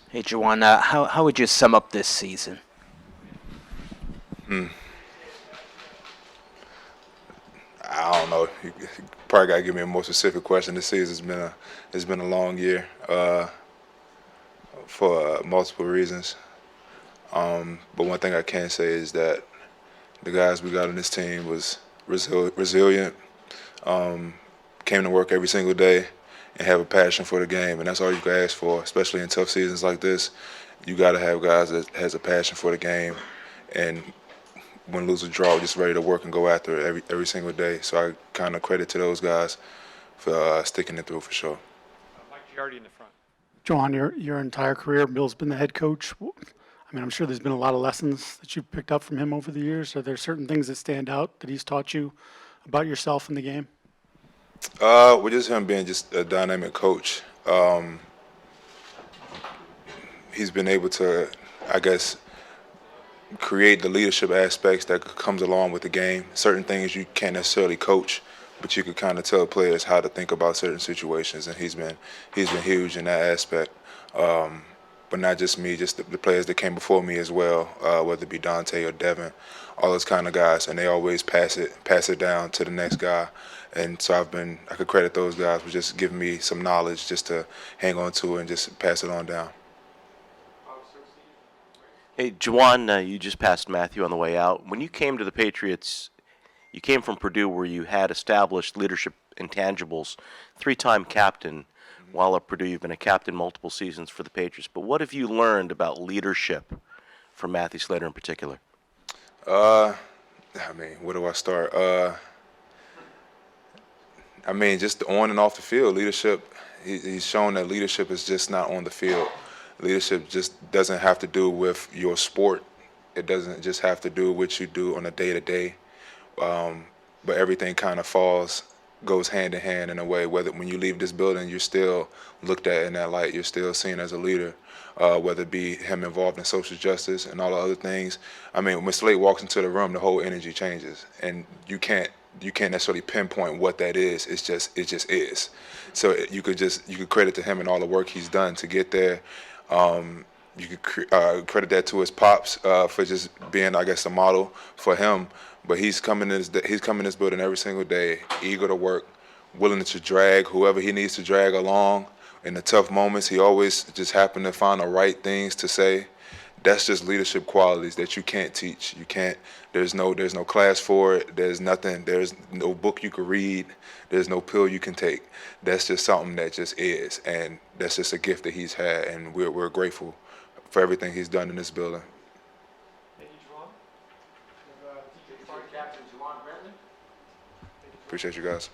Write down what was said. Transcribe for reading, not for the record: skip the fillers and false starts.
Hey, Ja'Whaun, how would you sum up this season? Hmm. I don't know. You probably gotta give me a more specific question. This season's been a long year for multiple reasons. But one thing I can say is that the guys we got on this team was resilient, came to work every single day, and have a passion for the game. And that's all you can ask for, especially in tough seasons like this. You got to have guys that has a passion for the game, and win, lose, or draw, just ready to work and go after it every single day. So I kind of credit to those guys for sticking it through for sure. Ja'Whaun, your entire career, Bill's been the head coach. I mean, I'm sure there's been a lot of lessons that you've picked up from him over the years. Are there certain things that stand out that he's taught you about yourself in the game? With just him being just a dynamic coach, he's been able to, I guess, create the leadership aspects that comes along with the game. Certain things you can't necessarily coach, but you could kind of tell players how to think about certain situations, and he's been huge in that aspect. But not just me, just the players that came before me as well, whether it be Dante or Devin, all those kind of guys, and they always pass it down to the next guy. And so I could credit those guys for just giving me some knowledge just to hang on to and just pass it on down. Hey, Ja'Whaun, you just passed Matthew on the way out. When you came to the Patriots, you came from Purdue where you had established leadership intangibles, three-time captain. While at Purdue, you've been a captain multiple seasons for the Patriots. But what have you learned about leadership from Matthew Slater in particular? Uh, I mean, where do I start? I mean, just on and off the field, leadership. He's shown that leadership is just not on the field. Leadership just doesn't have to do with your sport. It doesn't just have to do with what you do on a day to day. But everything kind of goes hand in hand in a way. Whether when you leave this building, you're still looked at in that light. You're still seen as a leader. Whether it be him involved in social justice and all the other things. I mean, when Slade walks into the room, the whole energy changes, and you can't necessarily pinpoint what that is. It just is. So you could credit to him and all the work he's done to get there. You could credit that to his pops for just being, I guess, a model for him. But he's coming in this building every single day, eager to work, willing to drag whoever he needs to drag along. In the tough moments, he always just happened to find the right things to say. That's just leadership qualities that you can't teach. You can't. There's no class for it. There's nothing. There's no book you can read. There's no pill you can take. That's just something that just is, and that's just a gift that he's had, and we're grateful for everything he's done in this building. Appreciate you guys.